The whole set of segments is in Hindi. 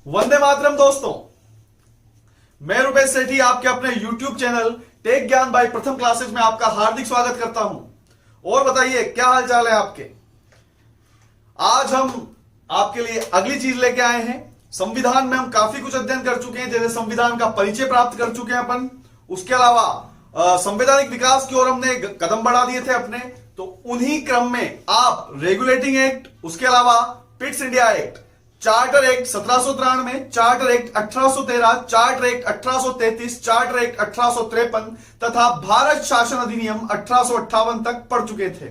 वंदे मातरम दोस्तों, मैं रुपेश सेठी आपके अपने YouTube चैनल टेक ज्ञान बाय प्रथम क्लासेज में आपका हार्दिक स्वागत करता हूं। और बताइए क्या हाल चाल है आपके। आज हम आपके लिए अगली चीज लेके आए हैं। संविधान में हम काफी कुछ अध्ययन कर चुके हैं, जैसे संविधान का परिचय प्राप्त कर चुके हैं अपन। उसके अलावा संवैधानिक विकास की ओर हमने कदम बढ़ा दिए थे अपने। तो उन्हीं क्रम में आप रेगुलेटिंग एक्ट, उसके अलावा Pitt's India act, charter act 1793, charter act 1813, charter act 1833, charter act 1853 तथा भारत शासन अधिनियम 1858 तक पढ़ चुके थे।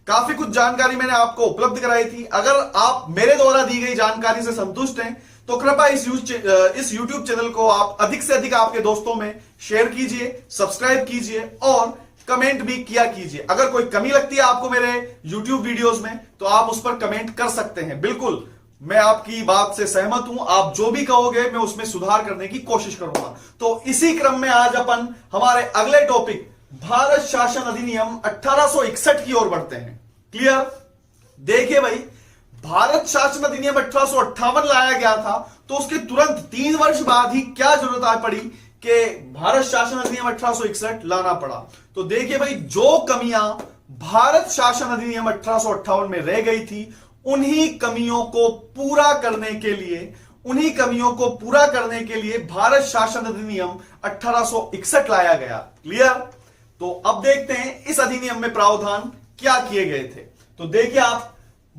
काफी कुछ जानकारी मैंने आपको उपलब्ध कराई थी। अगर आप मेरे द्वारा दी गई जानकारी से संतुष्ट हैं तो कृपया इस YouTube चैनल को आप अधिक से अधिक आपके दोस्तों में शेयर कीजिए, सब्सक्राइब कीजिए और कमेंट भी किया कीजिए। अगर कोई कमी लगती है आपको मेरे YouTube वीडियोस में तो आप उस पर कमेंट कर सकते हैं। बिल्कुल, मैं आपकी बात से सहमत हूं। आप जो भी कहोगे मैं उसमें सुधार करने की कोशिश करूंगा। तो इसी क्रम में आज अपन हमारे अगले टॉपिक भारत शासन अधिनियम 1861 की ओर बढ़ते हैं। क्लियर? देखिए भाई, भारत शासन अधिनियम 1858 लाया गया था, तो उसके तुरंत 3 वर्ष बाद ही क्या जरूरत पड़ी कि भारत शासन अधिनियम 1861 लाना पड़ा। तो देखिए भाई, जो कमियां भारत शासन अधिनियम 1858 में रह गई थी उन्हीं कमियों को पूरा करने के लिए भारत शासन अधिनियम 1861 लाया गया। क्लियर? तो अब देखते हैं इस अधिनियम में प्रावधान क्या किए गए थे। तो देखिए आप,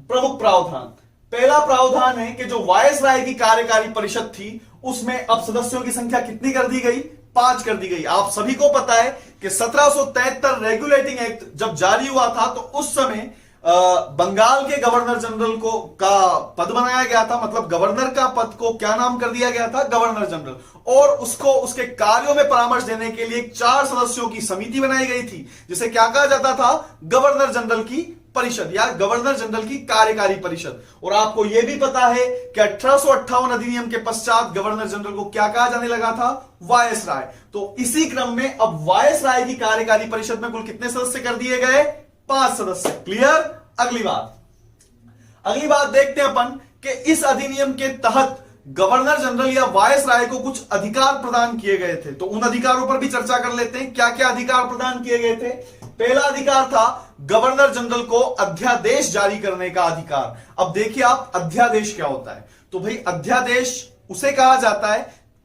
प्रमुख प्रावधान, पहला प्रावधान है कि जो वायसराय की कार्यकारी परिषद थी उसमें अब सदस्यों की संख्या कितनी कर दी गई? 5 कर दी गई। आप सभी को पता है कि 1773 रेगुलेटिंग एक्ट जब जारी हुआ था तो उस समय बंगाल के गवर्नर जनरल को का पद बनाया गया था। मतलब गवर्नर का पद को क्या नाम कर दिया गया था? Governor general. और उसको उसके कार्यों में परामर्श देने के लिए 4 सदस्यों की समिति बनाई गई थी, जिसे क्या कहा जाता था? गवर्नर जनरल की परिषद या गवर्नर जनरल की कार्यकारी परिषद। और आपको यह भी पता है कि 1858 अधिनियम के पश्चात गवर्नर जनरल को क्या कहा जाने लगा था? वायसराय। तो इसी क्रम में अब वायसराय की कार्यकारी परिषद में कुल कितने सदस्य कर दिए गए? 5 सदस्य। क्लियर? अगली बात देखते हैं अपन कि इस अधिनियम के तहत गवर्नर जनरल या वायसराय को कुछ अधिकार प्रदान किए गए थे। तो उन अधिकारों पर भी चर्चा कर लेते हैं। क्या क्या अधिकार प्रदान किए गए थे? पहला अधिकार था गवर्नर जनरल को अध्यादेश जारी करने का अधिकार। अब देखिए आप, अध्यादेश क्या होता है? तो भाई अध्यादेश उसे कहा जाता है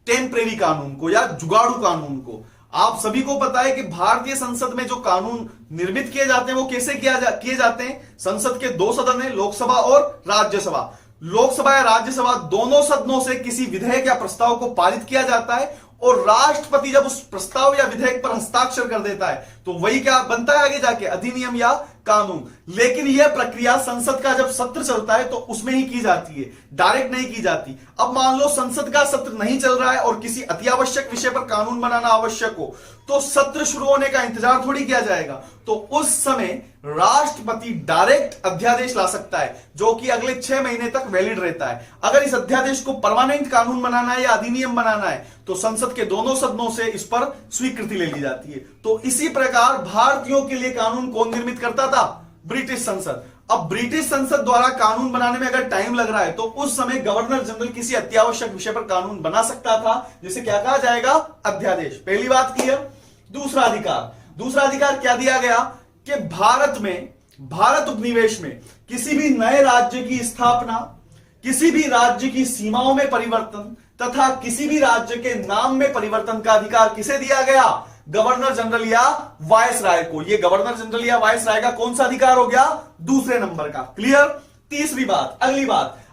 टेम्परेरी कानून को या जुगाड़ू कानून को। आप सभी को पता है कि भारतीय संसद में जो कानून निर्मित किए जाते हैं वो कैसे किए जाते हैं? संसद के 2 सदन है, लोकसभा और राज्यसभा। लोकसभा या राज्यसभा दोनों सदनों से किसी विधेयक या प्रस्ताव को पारित किया जाता है और राष्ट्रपति जब उस प्रस्ताव या विधेयक पर हस्ताक्षर कर देता है तो वही क्या बनता है आगे जाके? अधिनियम या कानून। लेकिन यह प्रक्रिया संसद का जब सत्र चलता है तो उसमें ही की जाती है, डायरेक्ट नहीं की जाती। अब मान लो संसद का सत्र नहीं चल रहा है और किसी अति आवश्यक विषय पर कानून बनाना आवश्यक हो, तो सत्र शुरू होने का इंतजार थोड़ी किया जाएगा। तो उस समय राष्ट्रपति डायरेक्ट अध्यादेश ला सकता है जो कि अगले 6 महीने तक वैलिड रहता है। अगर इस अध्यादेश को परमानेंट कानून बनाना है या अधिनियम बनाना है तो संसद के दोनों सदनों से इस पर स्वीकृति ले ली जाती है। तो इसी प्रकार भारतीयों के लिए कानून कौन निर्मित करता था? ब्रिटिश संसद। अब ब्रिटिश संसद द्वारा कानून बनाने में अगर टाइम लग रहा है तो उस समय गवर्नर जनरल किसी अत्यावश्यक विषय पर कानून बना सकता था, जिसे क्या कहा जाएगा? अध्यादेश। पहली बात क्लियर? दूसरा अधिकार क्या दिया गया कि भारत उपनिवेश में किसी भी नए राज्य की स्थापना, किसी भी राज्य की सीमाओं में परिवर्तन तथा किसी भी राज्य के नाम में परिवर्तन का अधिकार किसे दिया गया? गवर्नर जनरल या वायसराय को। ये गवर्नर जनरल या वायसराय का कौन सा अधिकार हो गया? दूसरे नंबर का। क्लियर?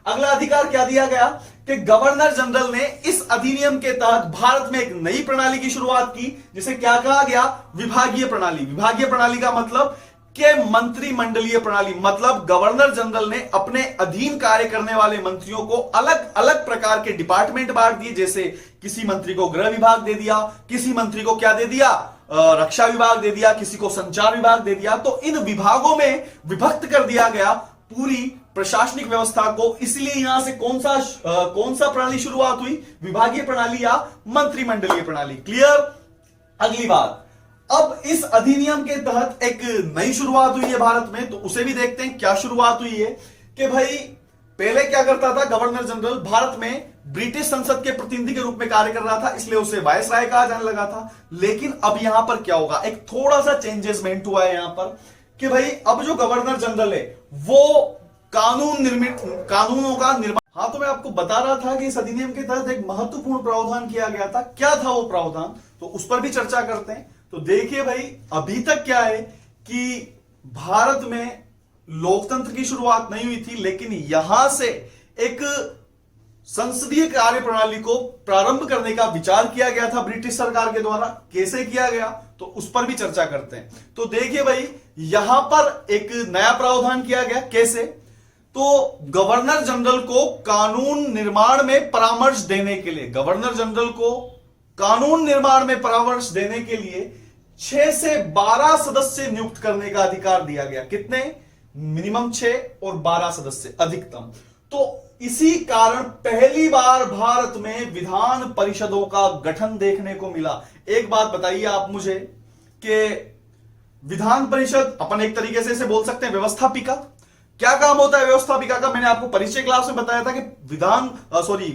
अगला अधिकार क्या दिया गया कि गवर्नर जनरल ने इस अधिनियम के तहत भारत में एक नई प्रणाली की शुरुआत की, जिसे क्या कहा गया? विभागीय प्रणाली। विभागीय प्रणाली का मतलब कि मंत्रिमंडलीय प्रणाली। मतलब गवर्नर जनरल ने अपने अधीन कार्य करने वाले मंत्रियों को अलग अलग प्रकार के डिपार्टमेंट बांट दिए। जैसे किसी मंत्री को गृह विभाग दे दिया, किसी मंत्री को क्या दे दिया? रक्षा विभाग दे दिया, किसी को संचार विभाग दे दिया। तो इन विभागों में विभक्त कर दिया गया पूरी प्रशासनिक व्यवस्था को। इसलिए यहां से कौन सा प्रणाली शुरुआत हुई? विभागीय प्रणाली या मंत्रिमंडलीय प्रणाली। क्लियर? अगली बात, अब इस अधिनियम के तहत एक नई शुरुआत हुई है भारत में, तो उसे भी देखते हैं क्या शुरुआत हुई है। कि भाई पहले क्या करता था गवर्नर जनरल? भारत में ब्रिटिश संसद के प्रतिनिधि के रूप में कार्य कर रहा था, इसलिए उसे वायसराय कहा जाने लगा था। लेकिन अब यहां पर क्या होगा, एक थोड़ा सा चेंजेसमेंट हुआ है यहां पर कि भाई अब जो गवर्नर जनरल है वो कानूनों का निर्माण। हाँ, तो मैं आपको बता रहा था कि इस अधिनियम के तहत एक महत्वपूर्ण प्रावधान किया गया था। क्या था वो प्रावधान, तो उस पर भी चर्चा करते हैं। तो देखिए भाई, अभी तक क्या है कि भारत में लोकतंत्र की शुरुआत नहीं हुई थी, लेकिन यहां से एक संसदीय कार्य प्रणाली को प्रारंभ करने का विचार किया गया था ब्रिटिश सरकार के द्वारा। कैसे किया गया, तो उस पर भी चर्चा करते हैं। तो देखिए भाई, यहां पर एक नया प्रावधान किया गया। कैसे, तो गवर्नर जनरल को कानून निर्माण में परामर्श देने के लिए, गवर्नर जनरल को कानून निर्माण में परामर्श देने के लिए 6 से 12 सदस्य नियुक्त करने का अधिकार दिया गया। कितने, मिनिमम 6 और 12 सदस्य अधिकतम। तो इसी कारण पहली बार भारत में विधान परिषदों का गठन देखने को मिला। एक बात बताइए आप मुझे कि विधान परिषद अपन एक तरीके से इसे बोल सकते हैं व्यवस्थापिका। क्या काम होता है व्यवस्थापिका का, मैंने आपको परिचय क्लास में बताया था कि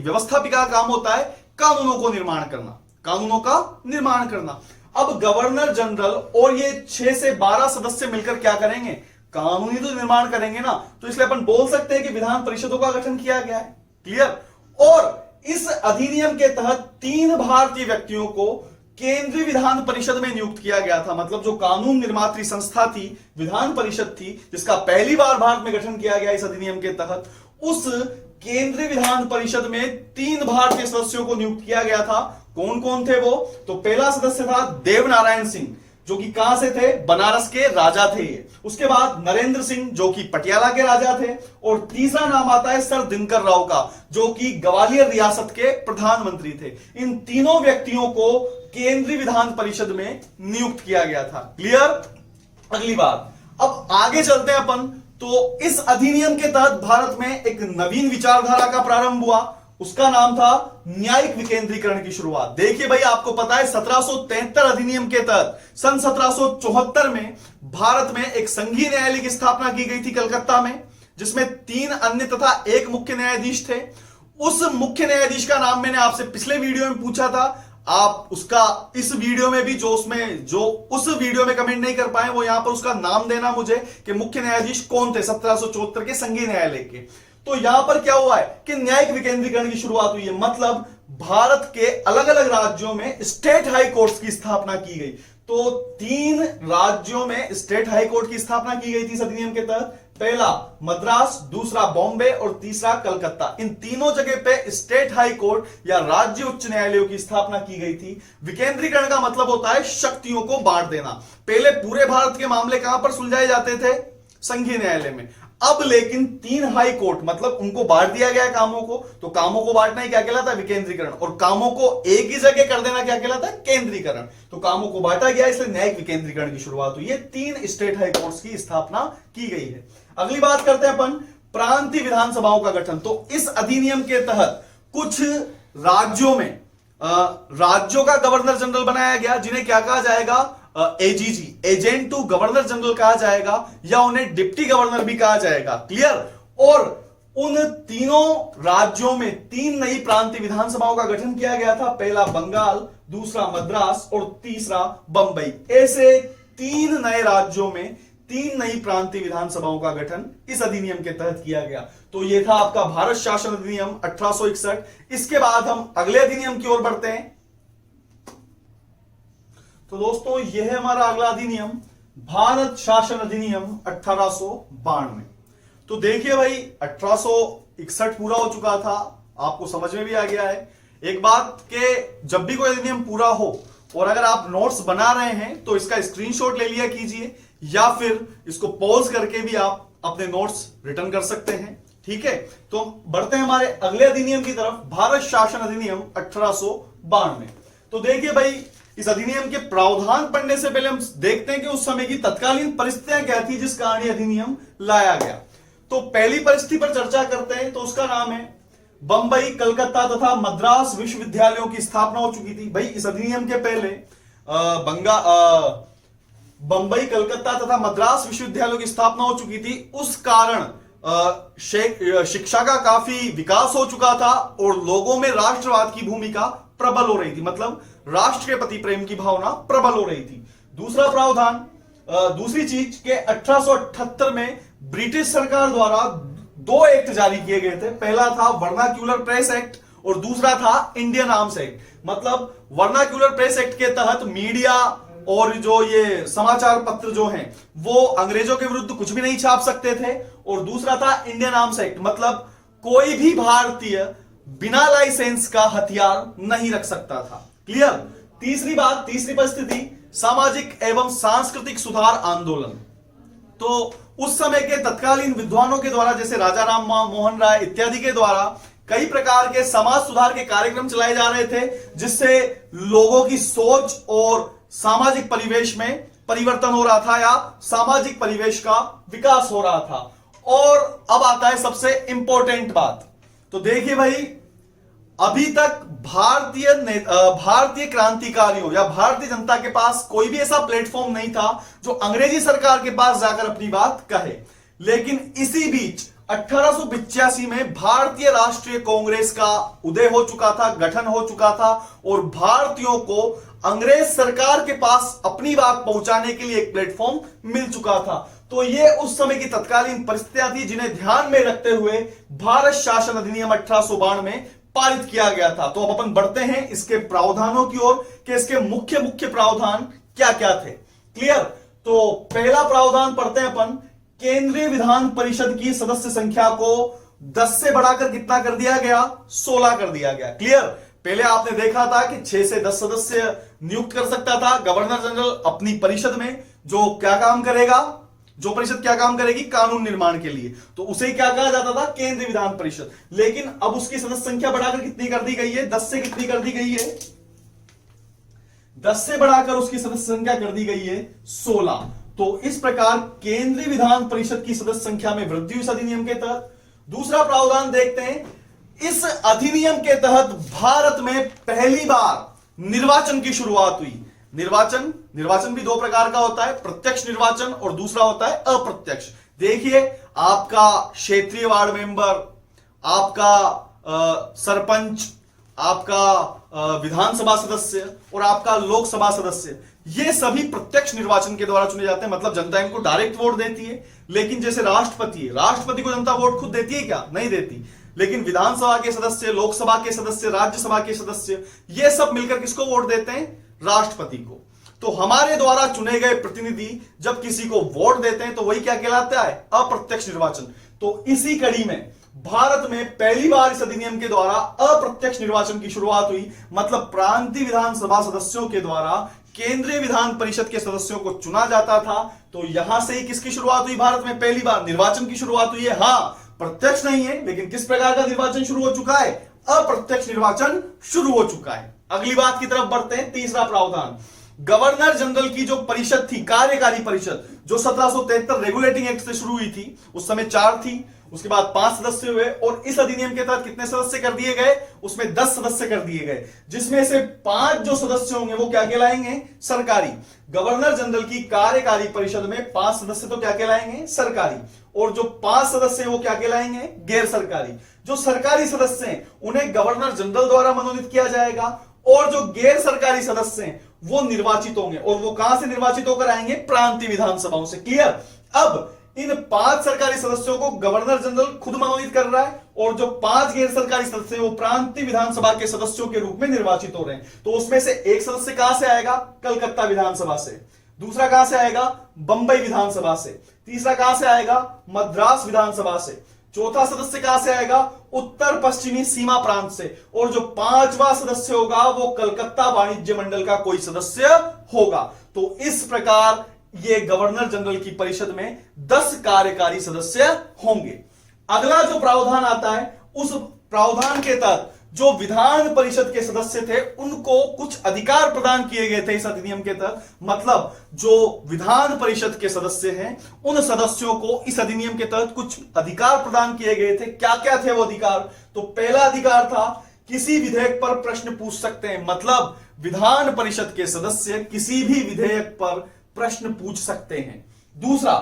व्यवस्थापिका का काम होता है कानूनों को निर्माण करना, कानूनों का निर्माण करना। अब गवर्नर जनरल और ये 6 से 12 सदस्य मिलकर क्या करेंगे, कानूनी तो निर्माण करेंगे ना। तो इसलिए अपन बोल सकते हैं कि विधान परिषदों का गठन किया गया है। क्लियर। और इस अधिनियम के तहत 3 भारतीय व्यक्तियों को केंद्रीय विधान परिषद में नियुक्त किया गया था। मतलब जो कानून निर्मात्री संस्था थी, विधान परिषद थी, जिसका पहली बार भारत में गठन किया गया इस अधिनियम के तहत, उस केंद्रीय विधान परिषद में 3 भारतीय सदस्यों को नियुक्त किया गया था। कौन कौन थे वो, तो पहला सदस्य था देवनारायण सिंह, जो कि कहां से थे, बनारस के राजा थे। उसके बाद नरेंद्र सिंह, जो कि पटियाला के राजा थे। और तीसरा नाम आता है सर दिनकर राव का, जो कि ग्वालियर रियासत के प्रधानमंत्री थे। इन तीनों व्यक्तियों को केंद्रीय विधान परिषद में नियुक्त किया गया था। क्लियर। अगली बात, अब आगे चलते हैं अपन। तो इस अधिनियम के तहत भारत में एक नवीन विचारधारा का प्रारंभ हुआ, उसका नाम था न्यायिक विकेंद्रीकरण की शुरुआत। देखिए भाई, आपको पता है 1773 अधिनियम के तहत सन 1774 में भारत में एक संघीय न्यायालय की स्थापना की गई थी कलकत्ता में, जिसमें 3 अन्य तथा 1 मुख्य न्यायाधीश थे। उस मुख्य न्यायाधीश का नाम मैंने आपसे पिछले वीडियो में पूछा था, आप उसका इस वीडियो में भी जो उस वीडियो में कमेंट नहीं कर पाए, वो यहां पर उसका नाम देना मुझे कि मुख्य न्यायाधीश कौन थे 1774 के संघीय न्यायालय के। तो यहां पर क्या हुआ है कि न्यायिक विकेंद्रीकरण की शुरुआत हुई है। मतलब भारत के अलग अलग राज्यों में स्टेट हाई कोर्ट्स की स्थापना की गई। तो 3 राज्यों में स्टेट हाई कोर्ट की स्थापना की गई थी इस अधिनियम के तहत। पहला मद्रास, दूसरा बॉम्बे और तीसरा कलकत्ता। इन तीनों जगह पे स्टेट हाई कोर्ट या राज्य उच्च न्यायालयों की स्थापना की गई थी। विकेंद्रीकरण का मतलब होता है शक्तियों को बांट देना। पहले पूरे भारत के मामले कहां पर सुलझाए जाते थे, संघीय न्यायालय में। अब लेकिन 3 हाई कोर्ट, मतलब उनको बांट दिया गया कामों को। तो कामों को बांटना ही क्या कहलाता है, विकेंद्रीकरण। और कामों को एक ही जगह कर देना क्या कहलाता है, केंद्रीकरण। तो कामों को बांटा गया, इसलिए न्यायिक विकेंद्रीकरण की शुरुआत हुई है। 3 स्टेट हाई कोर्ट्स की स्थापना की गई है। अगली बात करते हैं अपन प्रांतीय विधानसभाओं का गठन। तो इस अधिनियम के तहत कुछ राज्यों में राज्यों का गवर्नर जनरल बनाया गया, जिन्हें क्या कहा जाएगा, AGG, agent to governor general कहा जाएगा, या उन्हें डिप्टी गवर्नर भी कहा जाएगा। क्लियर। और उन तीनों राज्यों में 3 नई प्रांतीय विधानसभाओं का गठन किया गया था। पहला बंगाल, दूसरा मद्रास और तीसरा बंबई। ऐसे 3 नए राज्यों में 3 नई प्रांतीय विधानसभाओं का गठन इस अधिनियम के तहत किया गया। तो यह था आपका भारत शासन अधिनियम 1861। इसके बाद हम अगले अधिनियम की ओर बढ़ते हैं। तो दोस्तों, यह है हमारा अगला अधिनियम, भारत शासन अधिनियम 1892। तो देखिए भाई, 1861 पूरा हो चुका था, आपको समझ में भी आ गया है। एक बात कि जब भी कोई अधिनियम पूरा हो और अगर आप नोट्स बना रहे हैं तो इसका स्क्रीनशॉट ले लिया कीजिए, या फिर इसको पॉज करके भी आप अपने नोट्स रिटर्न कर सकते हैं। ठीक है, तो बढ़ते हैं हमारे अगले अधिनियम की तरफ, भारत शासन अधिनियम 1892। तो देखिए भाई, इस अधिनियम के प्रावधान पढ़ने से पहले हम देखते हैं कि उस समय की तत्कालीन परिस्थितियां क्या थी जिस कारण यह अधिनियम लाया गया। तो पहली परिस्थिति पर चर्चा करते हैं, तो उसका नाम है बंबई, कलकत्ता तथा मद्रास विश्वविद्यालयों की स्थापना हो चुकी थी। भाई, इस अधिनियम के पहले बंबई, कलकत्ता तथा मद्रास विश्वविद्यालयों की स्थापना हो चुकी थी। उस कारण शिक्षा का काफी विकास हो चुका था और लोगों में राष्ट्रवाद की भूमिका प्रबल हो रही थी, मतलब राष्ट्र के प्रति प्रेम की भावना प्रबल हो रही थी। दूसरा प्रावधान, दूसरी चीज के 1878 में ब्रिटिश सरकार द्वारा दो एक्ट जारी किए गए थे। पहला था वर्नाक्यूलर प्रेस एक्ट और दूसरा था इंडियन आर्म्स एक्ट। मतलब वर्नाक्यूलर प्रेस एक्ट के तहत मीडिया और जो ये समाचार पत्र जो हैं वो अंग्रेजों के विरुद्ध कुछ भी नहीं छाप सकते थे, और दूसरा था इंडियन आर्म्स एक्ट, मतलब कोई भी भारतीय बिना लाइसेंस का हथियार नहीं रख सकता था। क्लियर। तीसरी बात, तीसरी परिस्थिति, सामाजिक एवं सांस्कृतिक सुधार आंदोलन। तो उस समय के तत्कालीन विद्वानों के द्वारा, जैसे राजा राम मोहन राय इत्यादि के द्वारा कई प्रकार के समाज सुधार के कार्यक्रम चलाए जा रहे थे, जिससे लोगों की सोच और सामाजिक परिवेश में परिवर्तन हो रहा था या सामाजिक परिवेश का विकास हो रहा था। और अब आता है सबसे इंपॉर्टेंट बात। तो देखिए भाई, अभी तक भारतीय क्रांतिकारियों या भारतीय जनता के पास कोई भी ऐसा प्लेटफॉर्म नहीं था जो अंग्रेजी सरकार के पास जाकर अपनी बात कहे। लेकिन इसी बीच 1885 में भारतीय राष्ट्रीय कांग्रेस का उदय हो चुका था, गठन हो चुका था, और भारतीयों को अंग्रेज सरकार के पास अपनी बात पहुंचाने के लिए एक प्लेटफॉर्म मिल चुका था। तो ये उस समय की तत्कालीन परिस्थितियां थी जिन्हें ध्यान में रखते हुए भारत शासन अधिनियम 1892 में पारित किया गया था। तो अब अपन बढ़ते हैं इसके प्रावधानों की ओर कि इसके मुख्य प्रावधान क्या क्या थे। क्लियर। तो पहला प्रावधान पढ़ते हैं अपन, केंद्रीय विधान परिषद की सदस्य संख्या को 10 से बढ़ाकर कितना कर दिया गया, 16 कर दिया गया। क्लियर। पहले आपने देखा था कि 6 से 10 सदस्य नियुक्त कर सकता था गवर्नर जनरल अपनी परिषद में, जो क्या काम करेगा, जो परिषद क्या काम करेगी, कानून निर्माण के लिए, तो उसे क्या कहा जाता था, केंद्रीय विधान परिषद। लेकिन अब उसकी सदस्य संख्या बढ़ाकर कितनी कर दी गई है, 10 से कितनी कर दी गई है, 10 से बढ़ाकर उसकी सदस्य संख्या कर दी गई है 16। तो इस प्रकार केंद्रीय विधान परिषद की सदस्य संख्या में वृद्धि हुई इस अधिनियम के तहत। दूसरा प्रावधान देखते हैं, इस अधिनियम के तहत भारत में पहली बार निर्वाचन की शुरुआत हुई। निर्वाचन भी दो प्रकार का होता है, प्रत्यक्ष निर्वाचन और दूसरा होता है अप्रत्यक्ष। देखिए, आपका क्षेत्रीय वार्ड मेंबर, आपका सरपंच, आपका विधानसभा सदस्य और आपका लोकसभा सदस्य, ये सभी प्रत्यक्ष निर्वाचन के द्वारा चुने जाते हैं, मतलब जनता इनको डायरेक्ट वोट देती है। लेकिन जैसे राष्ट्रपति को जनता वोट खुद देती है क्या, नहीं देती। लेकिन विधानसभा के सदस्य, लोकसभा के सदस्य, राज्यसभा के सदस्य, ये सब मिलकर किसको वोट देते हैं, राष्ट्रपति को। तो हमारे द्वारा चुने गए प्रतिनिधि जब किसी को वोट देते हैं तो वही क्या कहलाता है, अप्रत्यक्ष निर्वाचन। तो इसी कड़ी में भारत में पहली बार इस अधिनियम के द्वारा अप्रत्यक्ष निर्वाचन की शुरुआत हुई, मतलब प्रांतीय विधानसभा सदस्यों के द्वारा केंद्रीय विधान परिषद के सदस्यों को चुना जाता था। तो यहां से ही किसकी शुरुआत हुई, भारत में पहली बार निर्वाचन की शुरुआत हुई है। हां, प्रत्यक्ष नहीं है, लेकिन किस प्रकार का निर्वाचन शुरू हो चुका है, अप्रत्यक्ष निर्वाचन शुरू हो चुका है। अगली बात की तरफ बढ़ते हैं, तीसरा प्रावधान, गवर्नर जनरल की जो परिषद थी, कार्यकारी परिषद, जो 1773 रेगुलेटिंग एक्ट से शुरू हुई थी, उस समय 4 थी, उसके बाद 5 सदस्य हुए, और इस अधिनियम के तहत कितने सदस्य कर दिए गए, उसमें 10 सदस्य कर दिए गए, जिसमें से 5 जो सदस्य होंगे वो क्या कहलाएंगे, सरकारी। गवर्नर जनरल की कार्यकारी परिषद में 5 सदस्य तो क्या कहलाएंगे, सरकारी, और जो 5 सदस्य हैं वो क्या कहलाएंगे, गैर सरकारी। जो सरकारी सदस्य हैं उन्हें गवर्नर जनरल द्वारा मनोनीत किया जाएगा, और जो गैर सरकारी सदस्य हैं वो निर्वाचित होंगे, और वो कहां से निर्वाचित होकर आएंगे, प्रांतीय विधानसभाओं से। क्लियर। अब इन 5 सरकारी सदस्यों को गवर्नर जनरल खुद मनोनीत कर रहा है, और जो 5 गैर सरकारी सदस्य हैं वो प्रांतीय विधानसभा के सदस्यों के रूप में निर्वाचित हो रहे हैं। तो उसमें से एक सदस्य कहां से आएगा, कलकत्ता विधानसभा से, दूसरा कहां से आएगा, बंबई विधानसभा से, तीसरा कहां से आएगा, मद्रास विधानसभा से, चौथा सदस्य कहां से आएगा, उत्तर पश्चिमी सीमा प्रांत से, और जो 5वां सदस्य होगा वो कलकत्ता वाणिज्य मंडल का कोई सदस्य होगा। तो इस प्रकार ये गवर्नर जनरल की परिषद में 10 कार्यकारी सदस्य होंगे। अगला जो प्रावधान आता है, उस प्रावधान के तहत जो विधान परिषद के सदस्य थे उनको कुछ अधिकार प्रदान किए गए थे इस अधिनियम के तहत। मतलब जो विधान परिषद के सदस्य हैं उन सदस्यों को इस अधिनियम के तहत कुछ अधिकार प्रदान किए गए थे। क्या क्या थे वो अधिकार, तो पहला अधिकार था किसी विधेयक पर प्रश्न पूछ सकते हैं, मतलब विधान परिषद के सदस्य किसी भी विधेयक पर प्रश्न पूछ सकते हैं। दूसरा,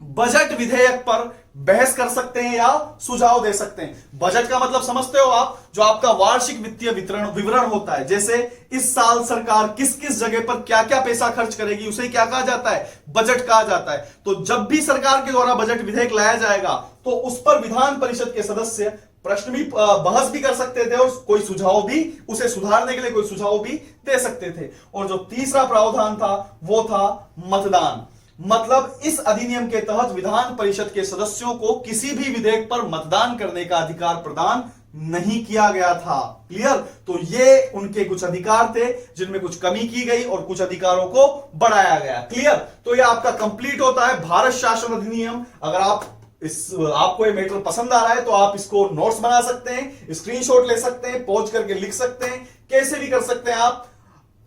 बजट विधेयक पर बहस कर सकते हैं या सुझाव दे सकते हैं। बजट का मतलब समझते हो आप, जो आपका वार्षिक वित्तीय विवरण होता है, जैसे इस साल सरकार किस किस जगह पर क्या क्या पैसा खर्च करेगी, उसे क्या कहा जाता है, बजट कहा जाता है। तो जब भी सरकार के द्वारा बजट विधेयक लाया जाएगा तो उस पर विधान परिषद के सदस्य प्रश्न भी, बहस भी कर सकते थे और कोई सुझाव भी, उसे सुधारने के लिए कोई सुझाव भी दे सकते थे। और जो तीसरा प्रावधान था वो था मतदान। मतलब इस अधिनियम के तहत विधान परिषद के सदस्यों को किसी भी विधेयक पर मतदान करने का अधिकार प्रदान नहीं किया गया था। क्लियर? तो ये उनके कुछ अधिकार थे जिनमें कुछ कमी की गई और कुछ अधिकारों को बढ़ाया गया। क्लियर? तो ये आपका कंप्लीट होता है भारत शासन अधिनियम। अगर आपको ये मैटर पसंद आ रहा है तो आप इसको नोट्स बना सकते हैं, स्क्रीनशॉट ले सकते हैं, पॉज करके लिख सकते हैं, कैसे भी कर सकते हैं आप।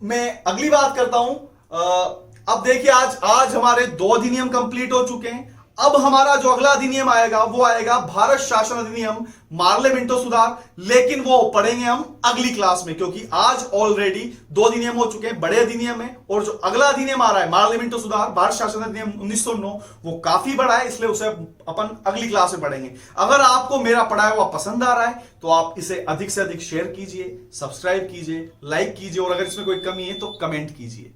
मैं अगली बात करता हूं। अब देखिए, आज हमारे 2 अधिनियम कंप्लीट हो चुके हैं। अब हमारा जो अगला अधिनियम आएगा वो आएगा भारत शासन अधिनियम मार्लेमेंटो सुधार, लेकिन वो पढ़ेंगे हम अगली क्लास में, क्योंकि आज ऑलरेडी 2 अधिनियम हो चुके हैं, बड़े अधिनियम है। और जो अगला अधिनियम आ रहा है मार्लेमेंटो सुधार भारत शासन अधिनियम 1909, वो काफी बड़ा है, इसलिए उसे अपन अगली क्लास में पढ़ेंगे। अगर आपको मेरा पढ़ाया हुआ पसंद आ रहा है तो आप इसे अधिक से अधिक शेयर कीजिए, सब्सक्राइब कीजिए, लाइक कीजिए, और अगर इसमें कोई कमी है तो कमेंट कीजिए।